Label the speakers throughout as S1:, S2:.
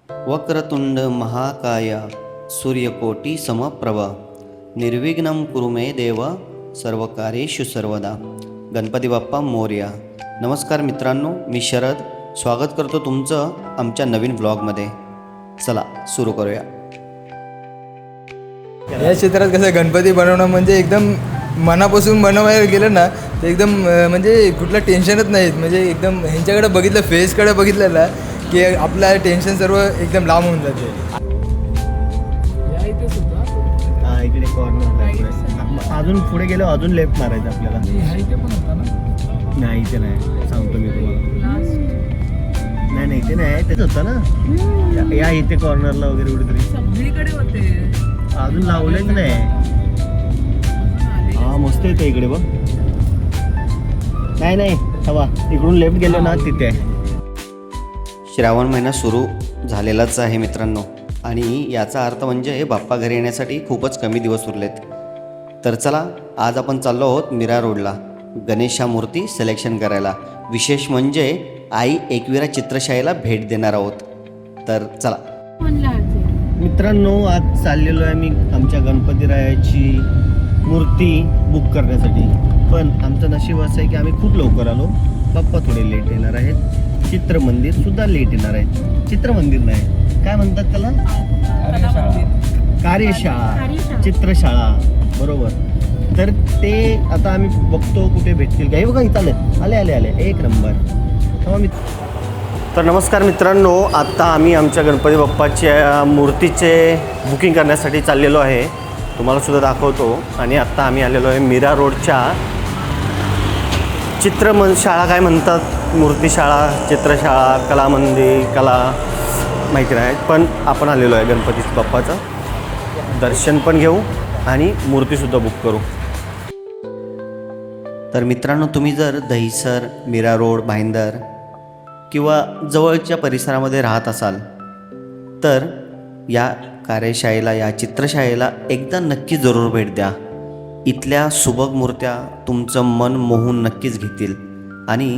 S1: वक्रतुंड महाकाय सूर्यकोटी समप्रभ निर्विघ्नं कुरु मे देव सर्वकार्येषु सर्वदा. गणपती बाप्पा मोरया. नमस्कार मित्रांनो, मी शरद स्वागत करतो तुमचं आमच्या नवीन ब्लॉगमध्ये. चला सुरू करूया.
S2: या क्षेत्रात कसं गणपती बनवणं म्हणजे एकदम मनापासून बनवायला गेलं ना तर एकदम म्हणजे कुठलं टेन्शनच नाहीत. म्हणजे एकदम ह्यांच्याकडे बघितलं, फेसकडे बघितलं ना की आपलं टेन्शन सर्व एकदम लांब होऊन जाते.
S3: इकडे कॉर्नर अजून पुढे गेलो, अजून लेफ्ट मारायचं आपल्याला. नाही इथे नाही, सांगतो मी तुम्हाला. नाही इथे नाही, तेच होतं ना. या इथे कॉर्नरला वगैरे कुठेतरी
S4: सगळीकडे होते.
S3: अजून लावलेच नाही. हा मस्त येते इकडे बघ. नाही हवा इकडून लेफ्ट गेलो ना तिथे आहे.
S1: श्रावण महिना सुरू झालेलाच आहे मित्रांनो, आणि याचा अर्थ म्हणजे बाप्पा घरी येण्यासाठी खूपच कमी दिवस उरलेत. तर चला, आज आपण चाललो आहोत मीरा रोडला गणेशा मूर्ती सिलेक्शन करायला. विशेष म्हणजे आई एकविरा चित्रशाळेला भेट देणार आहोत. तर चला
S3: मित्रांनो, आज चाललेलो आहे मी आमच्या गणपतीरायाची मूर्ती बुक करण्यासाठी. पण आमचं नशीब असं आहे की आम्ही खूप लवकर आलो. बाप्पा थोडे लेट येणार आहेत. चित्रमंदिर सुद्धा लेट येणार आहेत. चित्रमंदिर नाही, काय म्हणतात त्याला, कार्यशाळा, चित्रशाळा, बरोबर. तर ते आता आम्ही बघतो कुठे भेटतील. काही बघा इथं आले आले आले एक नंबर. तर नमस्कार मित्रांनो, आत्ता आम्ही आमच्या गणपती बाप्पाच्या मूर्तीचे बुकिंग करण्यासाठी चाललेलो आहे. तुम्हाला सुद्धा दाखवतो. आणि आत्ता आम्ही आलेलो आहे मीरा रोडच्या शाळा काय म्हणतात, मूर्तीशाळा, चित्रशाळा, कला मंदिर, कला माहिती नाही, पण आपण आलेलो आहे गणपती बाप्पाचं दर्शन पण घेऊ आणि मूर्तीसुद्धा बुक करू.
S1: तर मित्रांनो, तुम्ही जर दहिसर, मीरा रोड, भाईंदर किंवा जवळच्या परिसरामध्ये राहत असाल तर या कार्यशाळेला, या चित्रशाळेला एकदा नक्की जरूर भेट द्या. इथल्या सुबक मूर्त्या तुमचं मन मोहून नक्कीच घेतील. आणि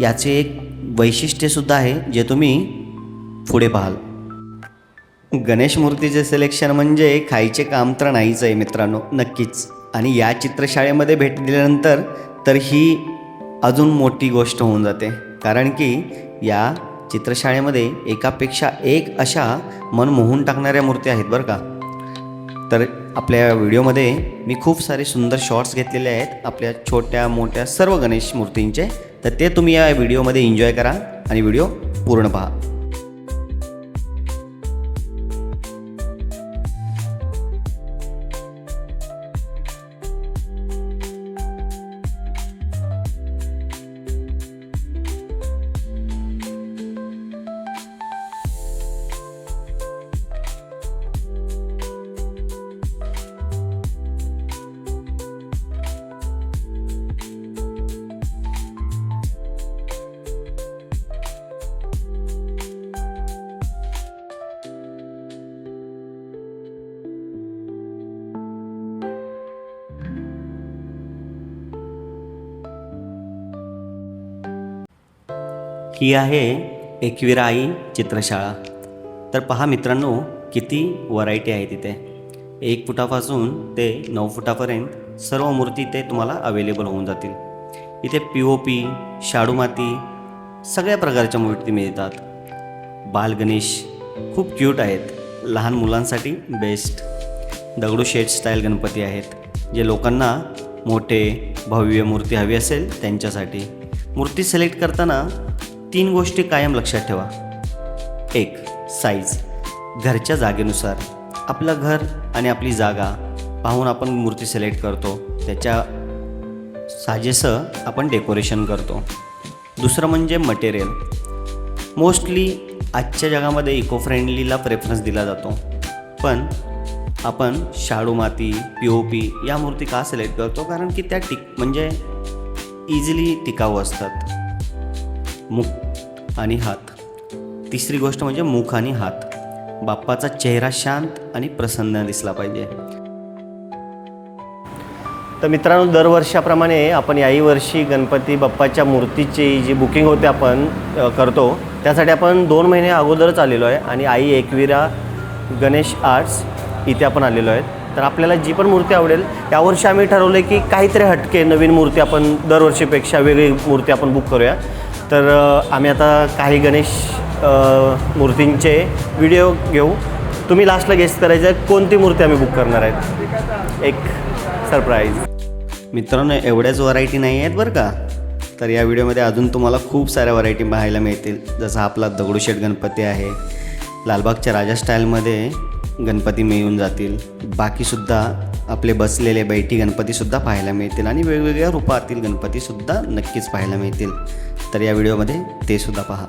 S1: याचे एक वैशिष्ट्यसुद्धा आहे जे तुम्ही पुढे पाहाल. गणेश मूर्तीचे सिलेक्शन म्हणजे खायचे काम तर नाहीच आहे मित्रांनो, नक्कीच. आणि या चित्रशाळेमध्ये भेट दिल्यानंतर तर ही अजून मोठी गोष्ट होऊन जाते. कारण की या चित्रशाळेमध्ये एकापेक्षा एक अशा मन मोहून टाकणाऱ्या मूर्ती आहेत बरं का. तर आपल्या व्हिडिओमध्ये मी खूप सारे सुंदर शॉर्ट्स घेतलेले आहेत आपल्या छोट्या मोठ्या सर्व गणेश मूर्तींचे. तर ते तुम्ही या व्हिडिओमध्ये एन्जॉय करा आणि व्हिडिओ पूर्ण पहा. ही आहे एकविरा आई चित्रशाळा. तर पहा मित्रांनो, किती व्हरायटी आहे तिथे. 1 फुटापासून ते 9 फुटापर्यंत सर्व मूर्ती इथे तुम्हाला अवेलेबल होऊन जातील. इथे POP, शाडू माती, सगळ्या प्रकारच्या मूर्ती मिळतात. बालगणेश खूप क्यूट आहेत, लहान मुलांसाठी बेस्ट. दगडूशेठ स्टाईल गणपती आहेत जे लोकांना मोठे भव्य मूर्ती हवी असेल त्यांच्यासाठी. मूर्ती सिलेक्ट करताना 3 गोष्टी कायम लक्षात ठेवा. 1, साईज. घरच्या जागेनुसार आपलं घर आणि आपली जागा पाहून आपण मूर्ती सिलेक्ट करतो. त्याच्या साजेसं आपण डेकोरेशन करतो. दुसरं म्हणजे मटेरियल. मोस्टली आजच्या जगामध्ये इको फ्रेंडलीला प्रेफरन्स दिला जातो. पण आपण शाडू माती, POP या मूर्ती का सिलेक्ट करतो? कारण की त्या म्हणजे इझिली टिकाऊ असतात. मुख आणि हात. तिसरी गोष्ट म्हणजे मुख आणि हात. बाप्पाचा चेहरा शांत आणि प्रसन्न दिसला पाहिजे.
S3: तर मित्रांनो, दरवर्षाप्रमाणे आपण याही वर्षी गणपती बाप्पाच्या मूर्तीची जी बुकिंग होते आपण करतो, त्यासाठी आपण 2 महिने अगोदरच आलेलो आहे आणि आई एकविरा गणेश आर्ट्स इथे आपण आलेलो आहे. तर आपल्याला जी पण मूर्ती आवडेल, यावर्षी आम्ही ठरवलं आहे की काहीतरी हटके नवीन मूर्ती आपण दरवर्षीपेक्षा वेगळी मूर्ती आपण बुक करूया. तर आम्ही आता काही गणेश मूर्तींचे व्हिडिओ घेऊ. तुम्ही लास्टला गेस करायचं कोणती मूर्ती आम्ही बुक करणार आहेत, एक सरप्राईज.
S1: मित्रांनो, एवढ्याच व्हरायटी नाही आहेत बरं का. तर या व्हिडिओमध्ये अजून तुम्हाला खूप साऱ्या व्हरायटी पाहायला मिळतील. जसं आपला दगडूशेठ गणपती आहे, लालबागच्या राजा स्टाईलमध्ये गणपती मिळून जातील. बाकीसुद्धा आपले बसलेले बैठी गणपतीसुद्धा पाहायला मिळतील आणि वेगवेगळ्या रूपातील गणपतीसुद्धा नक्कीच पाहायला मिळतील. तर या व्हिडिओमध्ये ते सुद्धा पहा.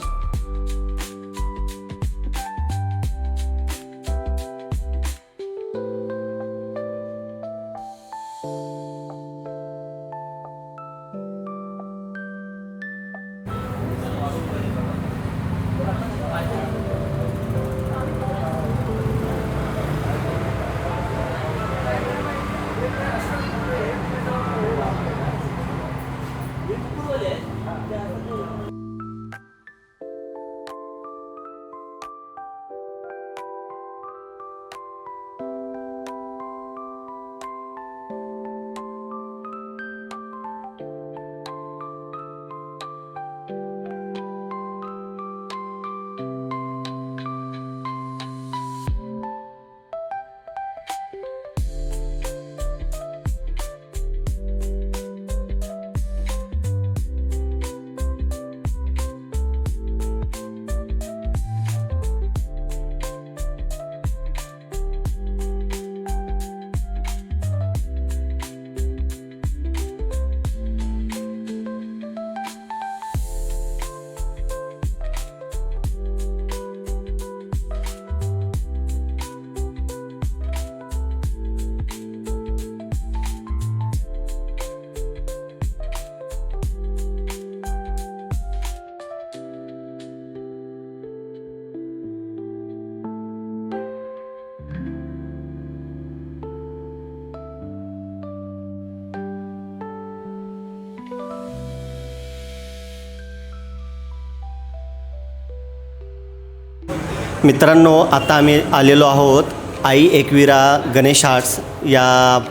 S3: मित्रांनो, आता आम्ही आलेलो आहोत आई एकविरा गणेश आर्ट्स या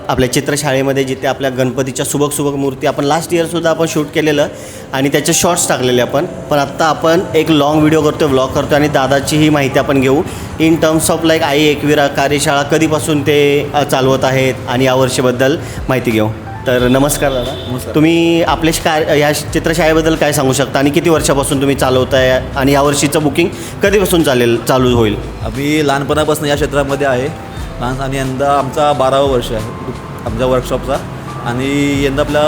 S3: आपल्या चित्रशाळेमध्ये, जिथे आपल्या गणपतीच्या सुबक मूर्ती आपण लास्ट इयरसुद्धा आपण शूट केलेलं आणि त्याचे शॉर्ट्स टाकलेले आपण. पण आत्ता आपण एक लाँग व्हिडिओ करतो, व्लॉग करतो आणि दादाचीही माहिती आपण घेऊ इन टर्म्स ऑफ लाईक आई एकविरा कार्यशाळा कधीपासून ते चालवत आहेत आणि यावर्षीबद्दल माहिती घेऊ. तर नमस्कार दादा.
S2: नमस्कार.
S3: तुम्ही आपले या चित्रशाळेबद्दल काय सांगू शकता आणि किती वर्षापासून तुम्ही चालवताय आणि यावर्षीचं बुकिंग कधीपासून चालू होईल?
S5: आम्ही लहानपणापासून या क्षेत्रामध्ये आहे आणि यंदा आमचा 12वा वर्ष आहे आमच्या वर्कशॉपचा. आणि यंदा आपला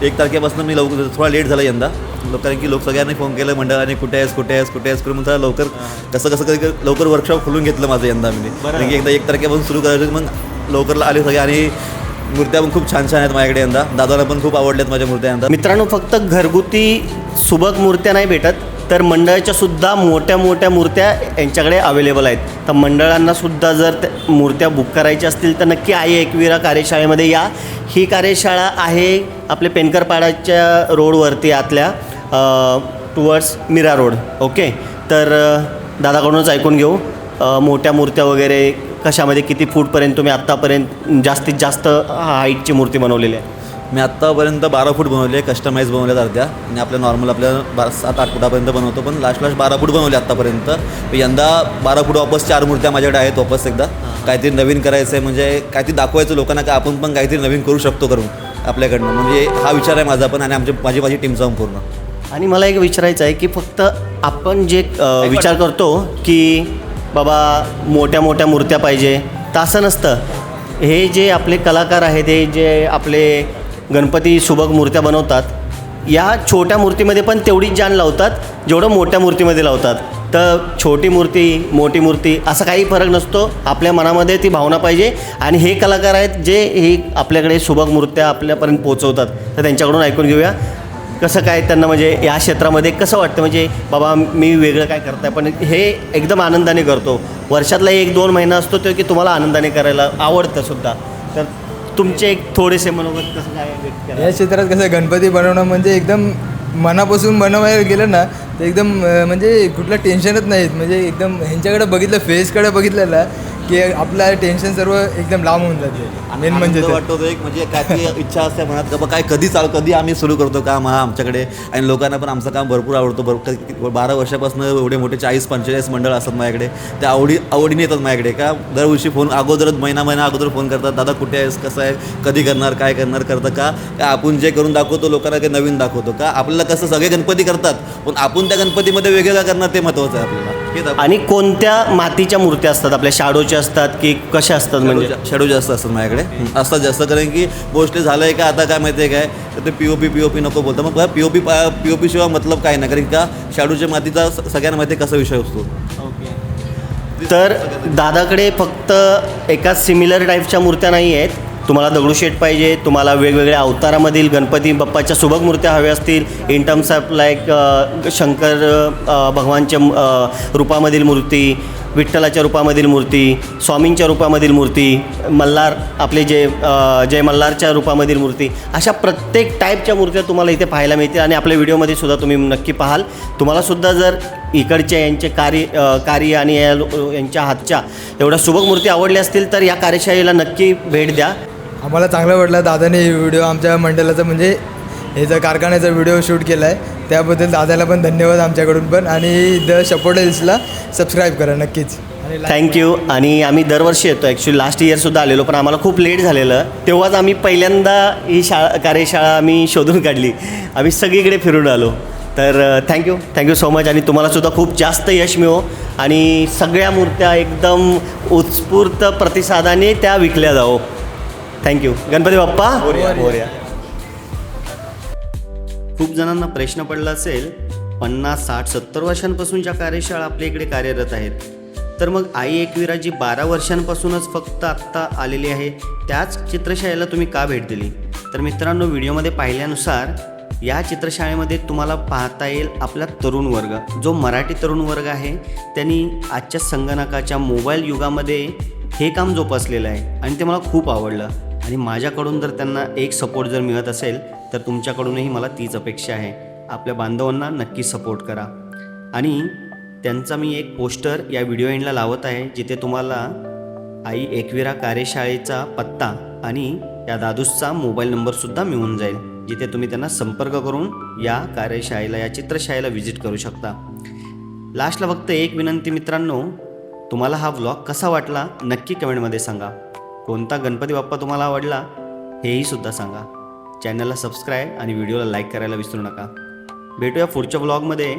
S5: 1 तारखेपासून मी लवकर थोडा लेट झाला यंदा, कारण की सगळ्यांनी फोन केलं मंडळाने, कुठे आहेस करून म्हणता लवकर कसं कधी लवकर वर्कशॉप खोलून घेतलं माझं यंदा मी. कारण की एकदा 1 तारखेपासून सुरू करायचं, मग लवकर आले सगळे. आणि मूर्त्या पण खूप छान आहेत माझ्याकडे यंदा. दादाला पण खूप आवडल्यात माझ्या मूर्त्या यंदा.
S3: मित्रांनो, फक्त घरगुती सुबक मूर्त्या नाही भेटत, तर मंडळाच्या सुद्धा मोठ्या मूर्त्या यांच्याकडे अवेलेबल आहेत. तर मंडळांनासुद्धा जर मूर्त्या बुक करायच्या असतील तर नक्की आई एकविरा कार्यशाळेमध्ये या. ही कार्यशाळा आहे आपले पेनकरपाड्याच्या रोडवरती आतल्या टुवर्ड्स मीरा रोड. ओके, तर दादाकडूनच ऐकून घेऊ मोठ्या मूर्त्या वगैरे कशामध्ये किती फूटपर्यंत तुम्ही आत्तापर्यंत जास्तीत जास्त हाईटची मूर्ती बनवलेली आहे?
S5: मी आत्तापर्यंत 12 फूट बनवले, कस्टमाइज बनवल्यात अर्ध्या, आणि आपल्या नॉर्मल आपल्या 7-8 फुटापर्यंत बनवतो, पण लास्ट 12 फूट बनवले आत्तापर्यंत. यंदा 12 फूट वापस 4 मूर्त्या माझ्याकडे आहेत वापस. एकदा काहीतरी नवीन करायचं आहे, म्हणजे काहीतरी दाखवायचं लोकांना की आपण पण काहीतरी नवीन करू शकतो करून आपल्याकडनं, म्हणजे हा विचार आहे माझा पण आणि माझी टीमचा पूर्ण.
S3: आणि मला एक विचारायचं आहे की फक्त आपण जे विचार करतो की बाबा मोठ्या मूर्त्या पाहिजे, तर असं नसतं. हे जे आपले कलाकार आहेत, हे जे आपले गणपती सुबक मूर्त्या बनवतात, या छोट्या मूर्तीमध्ये पण तेवढीच जान लावतात जेवढं मोठ्या मूर्तीमध्ये लावतात. तर छोटी मूर्ती मोठी मूर्ती असा काही फरक नसतो, आपल्या मनामध्ये ती भावना पाहिजे. आणि हे कलाकार आहेत जे हे आपल्याकडे सुबक मूर्त्या आपल्यापर्यंत पोहोचवतात. तर त्यांच्याकडून ऐकून घेऊया कसं काय त्यांना, म्हणजे या क्षेत्रामध्ये कसं वाटतं, म्हणजे बाबा मी वेगळं काय करताय पण हे एकदम आनंदाने करतो. वर्षातला 1-2 महिना असतो तो की तुम्हाला आनंदाने करायला आवडतं सुद्धा. तर तुमचे एक थोडेसे मनोगत कसं काय व्यक्त करा.
S2: या क्षेत्रात कसं गणपती बनवणं म्हणजे एकदम मनापासून बनवायला गेलं ना तर एकदम म्हणजे कुठलं टेन्शनच नाहीत. म्हणजे एकदम ह्यांच्याकडे बघितलं, फेसकडे बघितलं ना की आपलं टेन्शन सर्व एकदम लांब होऊन जाते. मेन म्हणजे ते.
S5: वाटतो एक म्हणजे काय ती इच्छा असते मनात का बा काय कधी आम्ही सुरू करतो काम हा आमच्याकडे. आणि लोकांना पण आमचं काम भरपूर आवडतं. 12 वर्षापासून एवढे मोठे 40-45 मंडळ असतात माझ्याकडे. ते आवडीने येतात माझ्याकडे का दरवर्षी फोन अगोदरच महिना अगोदर फोन करतात, दादा कुठे आहेस, कसं आहे, कधी करणार, काय करणार करतं का आपण जे करून दाखवतो लोकांना ते नवीन दाखवतो का. आपल्याला कसं सगळे गणपती करतात पण आपण त्या गणपतीमध्ये वेगवेगळं करणार ते महत्त्वाचं आहे आपल्याला. हे दाखव.
S3: आणि कोणत्या मातीच्या मूर्त्या असतात आपल्या शाडोच्या असतात की कशा असतात म्हणजे
S5: शेडो जास्त असतात माझ्याकडे असतात जास्त. कारण की मोस्टली झालं आहे का आता काय माहिती आहे काय तर ते पी.ओ.पी नको बोलतं. मग पी.ओ.पी शिवाय मतलब काय नाही. कारण का शाडूच्या मातीचा सगळ्यांना माहिती आहे कसा विषय असतो.
S3: तर दादाकडे फक्त एका सिमिलर टाईपच्या मूर्त्या नाही आहेत. तुम्हाला दगडूशेठ पाहिजे, तुम्हाला वेगवेगळ्या अवतारामधील गणपती बाप्पाच्या सुबक मूर्त्या हव्या असतील, in terms of like Shankar भगवानच्या रूपामधील मूर्ती, विठ्ठलाच्या रूपामधील मूर्ती, स्वामींच्या रूपामधील मूर्ती, मल्हार आपले जय मल्हारच्या रूपामधील मूर्ती, अशा प्रत्येक टाईपच्या मूर्त्या तुम्हाला इथे पाहायला मिळतील. आणि आपल्या व्हिडिओमध्ये सुद्धा तुम्ही नक्की पाहाल. तुम्हालासुद्धा जर इकडच्या यांचे कार्य आणि यांच्या हातच्या एवढ्या सुबक मूर्ती आवडल्या असतील तर या कार्यशाळेला नक्की भेट द्या.
S2: आम्हाला चांगलं वाटलं दादाने व्हिडिओ आमच्या मंडळाचा म्हणजे ह्याचा कारखान्याचा व्हिडिओ शूट केला आहे. त्याबद्दल दादाला पण धन्यवाद आमच्याकडून पण. आणि द सपोर्ट हिल्सला सबस्क्राईब करा नक्कीच. आणि
S3: थँक्यू. आणि आम्ही दरवर्षी येतो. ॲक्च्युली लास्ट इयरसुद्धा आलेलो पण आम्हाला खूप लेट झालेलं. तेव्हाच आम्ही पहिल्यांदा ही कार्यशाळा आम्ही शोधून काढली. आम्ही सगळीकडे फिरून आलो. तर थँक्यू सो मच. आणि तुम्हालासुद्धा खूप जास्त यश मिळो आणि सगळ्या मूर्त्या एकदम उत्स्फूर्त प्रतिसादाने त्या विकल्या जावो. थँक्यू. गणपती बाप्पा मोरया. खूप जणांना प्रश्न पडला असेल 50, 60, 70 वर्षांपासूनच्या कार्यशाळा आपल्या इकडे कार्यरत आहेत. तर मग आई एकविरा जी 12 वर्षांपासूनच फक्त आत्ता आलेली आहे त्याच चित्रशाळेला तुम्ही का भेट दिली. तर मित्रांनो, व्हिडिओमध्ये पाहिल्यानुसार या चित्रशाळेमध्ये तुम्हाला पाहता येईल आपला तरुण वर्ग, जो मराठी तरुण वर्ग आहे त्यांनी आजच्या संगणकाच्या मोबाईल युगामध्ये हे काम जोपासलेलं आहे आणि ते मला खूप आवडलं. आणि माझ्याकडून जर त्यांना एक सपोर्ट जर मिळत असेल तर तुमच्याकडूनही मला तीच अपेक्षा आहे. आपल्या बांधवांना नक्की सपोर्ट करा. आणि त्यांचा मी एक पोस्टर या व्हिडिओ एंडला लावत आहे जिथे तुम्हाला आई एकविरा कार्यशाळेचा पत्ता आणि या दादूसचा मोबाईल नंबरसुद्धा मिळून जाईल, जिथे तुम्ही त्यांना संपर्क करून या कार्यशाळेला, या चित्रशाळेला व्हिजिट करू शकता. लास्टला फक्त एक विनंती मित्रांनो, तुम्हाला हा व्लॉग कसा वाटला नक्की कमेंटमध्ये सांगा. कोणता गणपती बाप्पा तुम्हाला आवडला हेही सुद्धा सांगा. चॅनलला सबस्क्राईब आणि व्हिडिओला लाईक करायला विसरू नका. भेटूया पुढच्या व्लॉगमध्ये.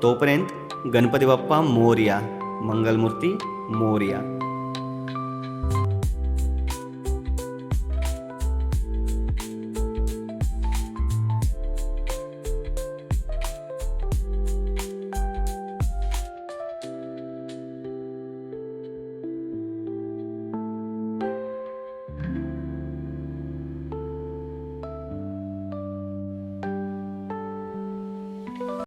S3: तोपर्यंत गणपती बाप्पा मोरया, मंगलमूर्ती मोरया.